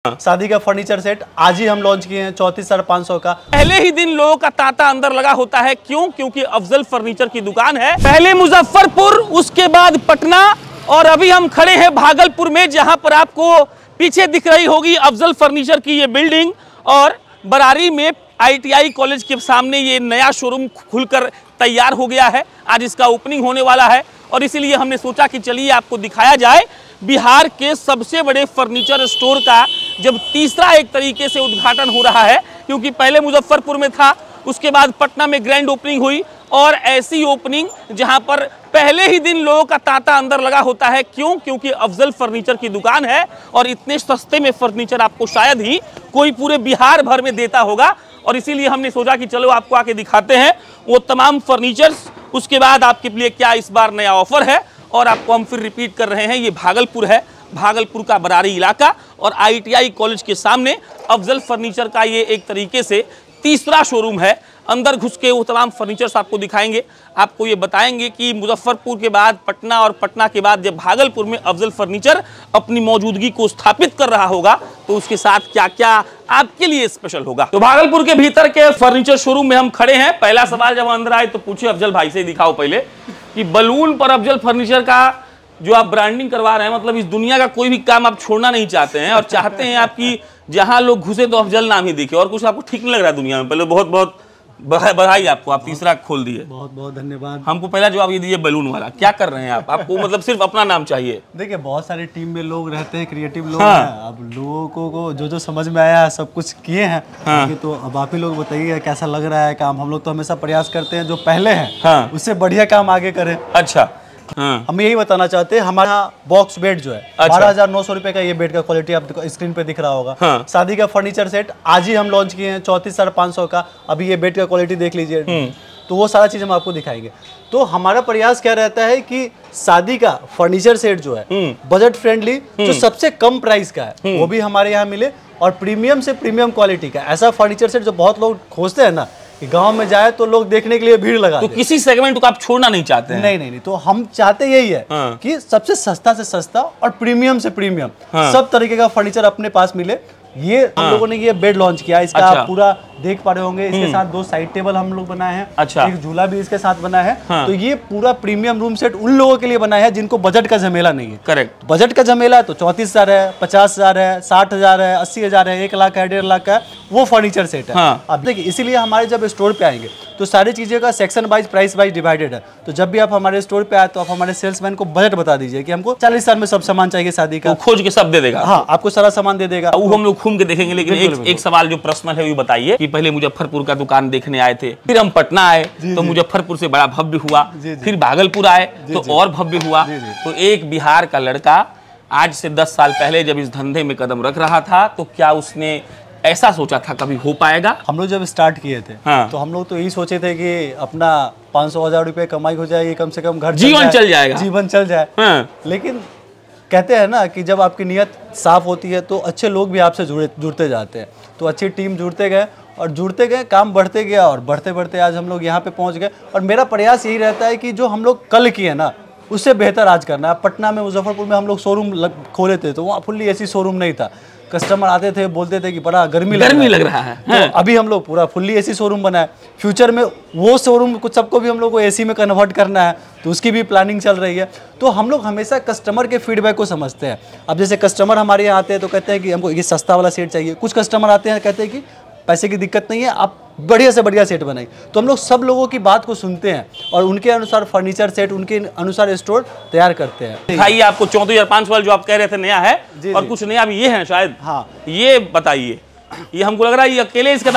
शादी का furniture set आज ही हम लॉन्च किए हैं 34,500 का। पहले ही दिन लोगों का तांता अंदर लगा होता है। क्योंकि अफजल फर्नीचर की दुकान है। पहले मुजफ्फरपुर, उसके बाद पटना और अभी हम खड़े हैं भागलपुर में, जहां पर आपको पीछे दिख रही होगी अफजल फर्नीचर की ये बिल्डिंग। और बरारी में ITI कॉलेज के सामने ये नया शोरूम खुलकर तैयार हो गया है। आज इसका ओपनिंग होने वाला है और इसीलिए हमने सोचा कि चलिए आपको दिखाया जाए बिहार के सबसे बड़े फर्नीचर स्टोर का जब तीसरा एक तरीके से उद्घाटन हो रहा है। क्योंकि पहले मुजफ्फरपुर में था, उसके बाद पटना में ग्रैंड ओपनिंग हुई और ऐसी ओपनिंग जहां पर पहले ही दिन लोगों का तांता अंदर लगा होता है। क्योंकि अफजल फर्नीचर की दुकान है और इतने सस्ते में फर्नीचर आपको शायद ही कोई पूरे बिहार भर में देता होगा। और इसीलिए हमने सोचा कि चलो आपको आके दिखाते हैं वो तमाम फर्नीचर्स। उसके बाद आपके लिए क्या इस बार नया ऑफर है और आपको हम फिर रिपीट कर रहे हैं। ये भागलपुर है, भागलपुर का बरारी इलाका और ITI कॉलेज के सामने अफजल फर्नीचर का ये एक तरीके से तीसरा शोरूम है। अंदर घुस के वो तमाम फर्नीचर्स आपको दिखाएंगे, आपको ये बताएंगे कि मुजफ्फरपुर के बाद पटना और पटना के बाद जब भागलपुर में अफजल फर्नीचर अपनी मौजूदगी को स्थापित कर रहा होगा तो उसके साथ क्या क्या आपके लिए स्पेशल होगा। तो भागलपुर के भीतर के फर्नीचर शोरूम में हम खड़े हैं। पहला सवाल जब अंदर आए तो पूछे अफजल भाई से, दिखाओ पहले कि बलून पर अफजल फर्नीचर का जो आप ब्रांडिंग करवा रहे हैं, मतलब इस दुनिया का कोई भी काम आप छोड़ना नहीं चाहते हैं और चाहते हैं आपकी जहां लोग घुसे तो अफजल नाम ही दिखे और कुछ आपको ठीक नहीं लग रहा है दुनिया में। पहले बहुत बहुत बधाई आपको, आप तीसरा खोल दिए। बहुत बहुत धन्यवाद। हमको पहला जवाब ये दीजिए, बलून वाला क्या कर रहे हैं आप? आपको मतलब सिर्फ अपना नाम चाहिए? देखिए बहुत सारी टीम में लोग रहते हैं, क्रिएटिव लोग हैं। अब लोगों को जो समझ में आया सब कुछ किए हैं। तो अब आप ही लोग बताइए कैसा लग रहा है काम। हम लोग तो हमेशा प्रयास करते हैं जो पहले हैं उससे बढ़िया काम आगे करें। अच्छा, हम यही बताना चाहते हैं, हमारा बॉक्स बेड जो है 12,900 रुपए का, ये बेड का क्वालिटी आपको स्क्रीन पे दिख रहा होगा। शादी का फर्नीचर सेट आज ही हम लॉन्च किए हैं 34,500 का। अभी ये बेड का क्वालिटी देख लीजिए, तो वो सारा चीज हम आपको दिखाएंगे। तो हमारा प्रयास क्या रहता है कि शादी का फर्नीचर सेट जो है बजट फ्रेंडली, जो सबसे कम प्राइस का है वो भी हमारे यहाँ मिले और प्रीमियम से प्रीमियम क्वालिटी का ऐसा फर्नीचर सेट जो बहुत लोग खोजते हैं ना कि गांव में जाए तो लोग देखने के लिए भीड़ लगा। तो किसी सेगमेंट को आप छोड़ना नहीं चाहते हैं? नहीं, तो हम चाहते यही है कि सबसे सस्ता से सस्ता और प्रीमियम से प्रीमियम सब तरीके का फर्नीचर अपने पास मिले। ये हम लोगों ने ये बेड लॉन्च किया, इसका आप पूरा देख पा रहे होंगे। इसके साथ 2 साइड टेबल हम लोग बनाए हैं। अच्छा। एक झूला भी इसके साथ बना है। तो ये पूरा प्रीमियम रूम सेट उन लोगों के लिए बनाया है जिनको बजट का झमेला नहीं है। करेक्ट। बजट का झमेला है तो 34,000 है, 50,000 है, 60,000 है, 80,000 है, 1 लाख है, 1.5 लाख है, वो फर्नीचर सेट है। अब देखिए इसीलिए हमारे जब स्टोर पे आएंगे तो सारी चीजें का section wise price wise divided है। तो जब भी आप हमारे स्टोर पे आए तो आप हमारे सेल्समैन को बजट बता दीजिए कि हमको 40,000 में सब सामान चाहिए शादी का, खोज के सब दे देगा। हाँ, आपको सारा सामान दे देगा। वो हम लोग घूम के देखेंगे। लेकिन एक सवाल जो पर्सनल है वो बताइए कि पहले मुजफ्फरपुर का दुकान देखने आए थे, फिर हम पटना आए तो मुजफ्फरपुर से बड़ा भव्य हुआ, फिर भागलपुर आए तो और भव्य हुआ। तो एक बिहार का लड़का आज से 10 साल पहले जब इस धंधे में कदम रख रहा था तो क्या उसने ऐसा सोचा था कभी हो पाएगा? हम लोग जब स्टार्ट किए थे तो हम लोग तो यही सोचे थे कि अपना 500,000 रुपए कमाई हो जाएगी, कम से कम घर जीवन चल जाएगा, जीवन चल जाए। लेकिन कहते हैं ना कि जब आपकी नीयत साफ होती है तो अच्छे लोग भी आपसे जुड़ते जाते हैं। तो अच्छी टीम जुड़ते गए और जुड़ते गए, काम बढ़ते गया और बढ़ते बढ़ते आज हम लोग यहाँ पे पहुँच गए। और मेरा प्रयास यही रहता है कि जो हम लोग कल किए ना उससे बेहतर आज करना है। पटना में, मुजफ्फरपुर में हम लोग शोरूम खोले थे तो वहाँ फुल्ली एसी शोरूम नहीं था। कस्टमर आते थे, बोलते थे कि बड़ा गर्मी लग रहा है। तो अभी हम लोग पूरा फुल्ली एसी शोरूम बनाए। फ्यूचर में वो शोरूम कुछ सबको भी हम लोग को एसी में कन्वर्ट करना है, तो उसकी भी प्लानिंग चल रही है। तो हम लोग हमेशा कस्टमर के फीडबैक को समझते हैं। अब जैसे कस्टमर हमारे यहाँ आते हैं तो कहते हैं कि हमको ये सस्ता वाला सेट चाहिए। कुछ कस्टमर आते हैं कहते हैं कि पैसे की दिक्कत नहीं है, आप बढ़िया से बढ़िया सेट बनाइए। तो हम लोग सब लोगों की बात को सुनते हैं और उनके अनुसार फर्नीचर सेट, उनके अनुसार स्टोर तैयार करते हैं। भाई आपको 34,500 वाला जो आप कह रहे थे नया है और कुछ नया भी ये है शायद। हाँ, ये बताइए, ये हमको लग रहा है ये अकेले इसका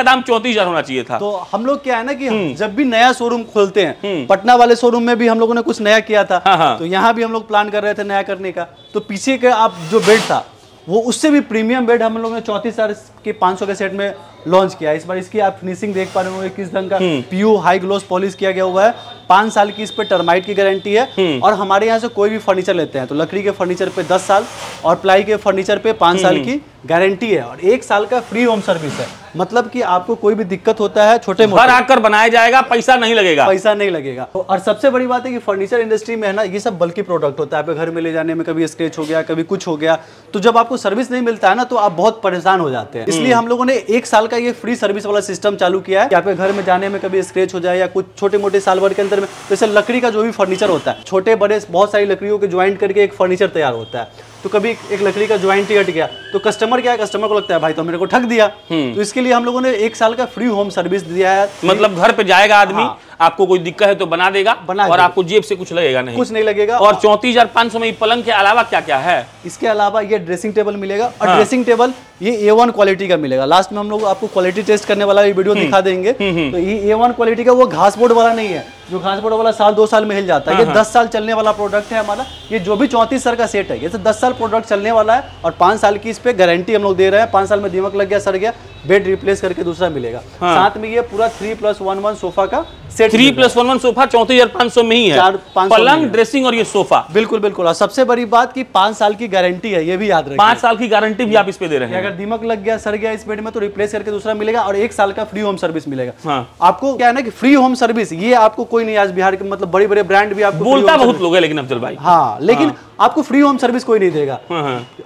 दाम 34,000 होना चाहिए था। तो हम लोग क्या है ना कि जब भी नया शोरूम खोलते हैं, पटना वाले शोरूम में भी हम लोगों ने कुछ नया किया था। तो यहाँ भी हम लोग प्लान कर रहे थे नया करने का। तो पीछे का आप जो बेड था वो उससे भी प्रीमियम बेड हम लोगों ने 34,500 के सेट में लॉन्च किया है। इस बार इसकी आप फिनिशिंग देख पा रहे होंगे किस ढंग का पीयू हाई ग्लोस पॉलिश किया गया हुआ है। 5 साल की इस पे टर्माइट की गारंटी है। और हमारे यहाँ से कोई भी फर्नीचर लेते हैं तो लकड़ी के फर्नीचर पे 10 साल और प्लाई के फर्नीचर पे 5 साल की गारंटी है और 1 साल का फ्री होम सर्विस है। मतलब कि आपको कोई भी दिक्कत होता है छोटे मोटे घर आकर बनाया जाएगा, पैसा नहीं लगेगा, पैसा नहीं लगेगा। और सबसे बड़ी बात है कि फर्नीचर इंडस्ट्री में है ना, ये सब बल्कि प्रोडक्ट होता है। आपके घर में ले जाने में कभी स्क्रैच हो गया, कभी कुछ हो गया, तो जब आपको सर्विस नहीं मिलता है ना तो आप बहुत परेशान हो जाते हैं। इसलिए हम लोगों ने 1 साल का ये फ्री सर्विस वाला सिस्टम चालू किया है कि आपके घर में जाने में कभी स्क्रैच हो जाए या कुछ छोटे मोटे साल भर के अंदर में, जैसे लकड़ी का जो भी फर्नीचर होता है, छोटे बड़े बहुत सारी लकड़ियों के ज्वाइंट करके एक फर्नीचर तैयार होता है। तो कभी एक लकड़ी का ज्वाइंट ही हट गया तो कस्टमर क्या है, कस्टमर को लगता है भाई तो मेरे को ठग दिया। तो इसके लिए हम लोगों ने 1 साल का फ्री होम सर्विस दिया है। मतलब घर पे जाएगा आदमी, आपको कोई दिक्कत है तो बना देगा और आपको जेब से कुछ लगेगा नहीं, कुछ नहीं लगेगा। और 34,500 में पलंग के अलावा क्या क्या है? इसके अलावा ये ड्रेसिंग टेबल मिलेगा और ड्रेसिंग टेबल ये A1 क्वालिटी का मिलेगा। लास्ट में हम लोग आपको क्वालिटी टेस्ट करने वाला वीडियो दिखा देंगे। तो ये A1 क्वालिटी का, वो घास बोर्ड वाला नहीं है जो घास बोर्ड वाला साल 2 साल में हिल जाता है। ये 10 साल चलने वाला प्रोडक्ट है हमारा। ये जो भी 34 सर का सेट है ये 10 साल प्रोडक्ट चलने वाला है और 5 साल की इस पे गारंटी हम लोग दे रहे हैं। 5 साल में दीमक लग गया, सड़ गया, बेड रिप्लेस करके दूसरा मिलेगा। साथ में ये पूरा 3+1 सोफा का सेट, 3+1 सोफा 34,500 में ही है, पलंग, ड्रेसिंग और ये सोफा। बिल्कुल बिल्कुल। और सबसे बड़ी बात की 5 साल की गारंटी है, ये भी याद रखिए। 5 साल की गारंटी भी आप इस पे दे रहे हैं। अगर दीमक लग गया, सड़ गया इस बेड में तो रिप्लेस करके दूसरा मिलेगा और 1 साल का फ्री होम सर्विस मिलेगा। आपको क्या है ना कि फ्री होम सर्विस ये आपको कोई नहीं, आज बिहार के मतलब बड़े बड़े ब्रांड भी आपको बोलता बहुत लोग है लेकिन अफजल भाई, हाँ, लेकिन आपको फ्री होम सर्विस कोई नहीं देगा।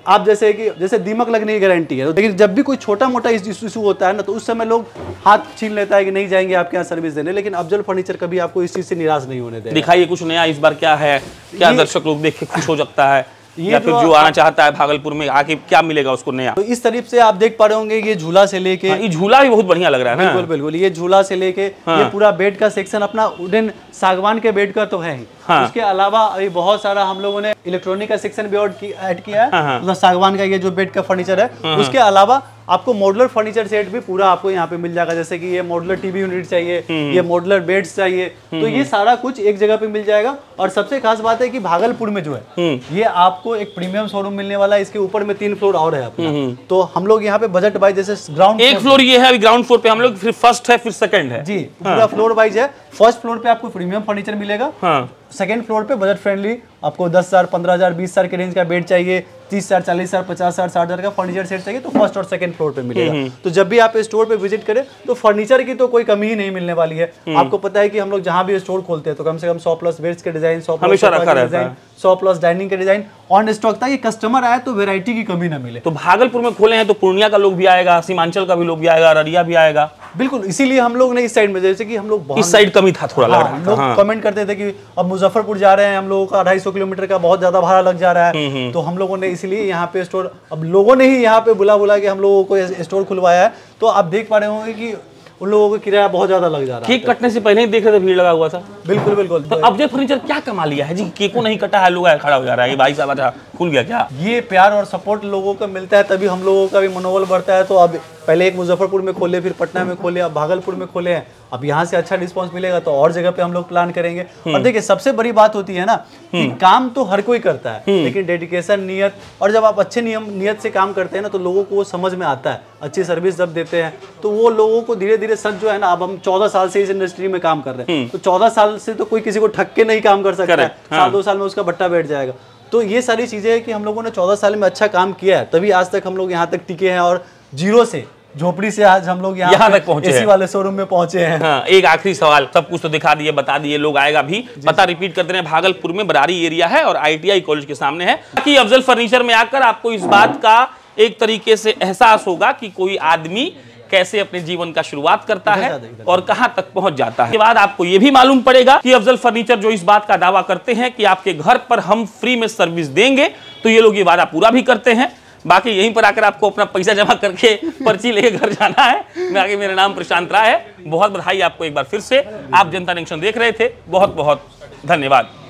आप जैसे दीमक लगने की गारंटी है, लेकिन जब भी कोई छोटा मोटा इशू होता है ना तो उस समय लोग हाथ छीन लेता है कि नहीं जाएंगे आपके यहाँ सर्विस देने। लेकिन अफजल फर्नीचर कभी आपको इस चीज से निराश नहीं होने देगा। दिखाइए कुछ नया इस बार क्या है, क्या दर्शक लोग देख के खुश हो सकता है, या फिर जो आना चाहता है भागलपुर में आके क्या मिलेगा उसको नया। तो इस तरीके से आप देख पा रहे होंगे ये झूला से लेके, ये झूला भी बहुत बढ़िया लग रहा है ना। बिल्कुल बिल्कुल। ये झूला से लेके ये पूरा बेड का सेक्शन अपना वुडन सागवान के बेड का तो है ही। उसके अलावा अभी बहुत सारा हम लोगों ने इलेक्ट्रॉनिक का सेक्शन भी ऐड किया है। मतलब सागवान का ये जो बेड का फर्नीचर है, उसके अलावा आपको मॉडुलर फर्नीचर सेट भी पूरा आपको यहाँ पे मिल जाएगा। जैसे कि ये मॉडुलर टीवी यूनिट चाहिए, ये मॉडुलर बेड्स चाहिए, तो ये सारा कुछ एक जगह पे मिल जाएगा। और सबसे खास बात है कि भागलपुर में जो है ये आपको एक प्रीमियम शोरूम मिलने वाला है। इसके ऊपर में 3 फ्लोर और है अपना। तो हम लोग यहाँ पे बजट वाइज जैसे ग्राउंड 1 फ्लोर ये है, अभी ग्राउंड फ्लोर पे हम लोग, फिर फर्स्ट है, फिर सेकंड है। जी, पूरा फ्लोर वाइज है। फर्स्ट फ्लोर पे आपको प्रीमियम फर्नीचर मिलेगा। सेकंड फ्लोर पे बजट फ्रेंडली आपको 10,000, 15,000, 20,000 के रेंज का बेड चाहिए, 30,000, 40,000, 50,000, 60,000 का फर्नीचर सेट चाहिए तो फर्स्ट और सेकंड फ्लोर पे मिलेगा। तो जब भी आप स्टोर पे विजिट करें तो फर्नीचर की तो कोई कमी ही नहीं मिलने वाली है। आपको पता है कि हम लोग जहाँ भी स्टोर खोलते हैं तो कम से कम 100+ बेड्स के डिजाइन, 100+ डाइनिंग के डिजाइन ऑन स्टॉक था। ये कस्टमर आए तो वेरायटी की कमी ना मिले। तो भागलपुर में खोले हैं तो पूर्णिया का लोग भी आएगा, सीमांचल का भी लोग भी आएगा, अररिया भी आएगा। बिल्कुल, इसीलिए हम लोग ने इस साइड में, जैसे कि हम लोग इस साइड कमी था थोड़ा, लग रहा है। लोग कमेंट करते थे कि अब मुजफ्फरपुर जा रहे हैं हम लोगों का 250 किलोमीटर का बहुत ज्यादा भाड़ा लग जा रहा है। तो हम लोगों ने इसलिए यहाँ पे स्टोर, अब लोगों ने ही यहाँ पे बुला के हम लोगों को स्टोर खुलवाया है। तो आप देख पा रहे होंगे कि उन लोगों को किराया बहुत ज्यादा लग जा रहा है। केक कटने से पहले ही देख रहे थे भीड़ लगा हुआ था। बिल्कुल बिल्कुल। तो अफजल फर्नीचर क्या कमा लिया है जी, केको नहीं कटा है, लोग खड़ा हो जा रहा है, भाई साहब अच्छा खुल गया क्या? ये प्यार और सपोर्ट लोगों को मिलता है तभी हम लोगों का भी मनोबल बढ़ता है। तो अब पहले एक मुजफ्फरपुर में खोले, फिर पटना में खोले, अब भागलपुर में खोले हैं। अब यहाँ से अच्छा रिस्पांस मिलेगा तो और जगह पे हम लोग प्लान करेंगे। और देखिए सबसे बड़ी बात होती है ना कि काम तो हर कोई करता है, लेकिन डेडिकेशन, नियत, और जब आप अच्छे नियत से काम करते हैं ना तो लोगों को वो समझ में आता है। अच्छी सर्विस जब देते हैं तो वो लोगों को धीरे धीरे सच जो है ना, अब हम 14 साल से इस इंडस्ट्री में काम कर रहे हैं तो 14 साल से तो कोई किसी को ठग के नहीं काम कर सकता है। साल 2 साल में उसका बट्टा बैठ जाएगा। तो ये सारी चीजें है कि हम लोगों ने 14 साल में अच्छा काम किया है तभी आज तक हम लोग यहाँ तक टिके हैं और जीरो से, झोपड़ी से आज हम लोग यहाँ तक पहुंचे, एसी वाले शोरूम में पहुंचे हैं। हाँ, एक आखिरी सवाल, सब कुछ तो दिखा दिए, बता दिए, लोग आएगा भी, पता रिपीट करते रहे, भागलपुर में बरारी एरिया है और ITI कॉलेज के सामने है। कि अफजल फर्नीचर में आकर आपको इस बात का एक तरीके से एहसास होगा कि कोई आदमी कैसे अपने जीवन का शुरुआत करता है और कहां तक पहुंच जाता है। इसके बाद आपको यह भी मालूम पड़ेगा कि अफजल फर्नीचर जो इस बात का दावा करते हैं कि आपके घर पर हम फ्री में सर्विस देंगे, तो ये लोग ये वादा पूरा भी करते हैं। बाकी यहीं पर आकर आपको अपना पैसा जमा करके पर्ची लेके घर जाना है। मैं आगे, मेरा नाम प्रशांत राय है। बहुत बधाई आपको एक बार फिर से। आप जनता जंक्शन देख रहे थे, बहुत बहुत धन्यवाद।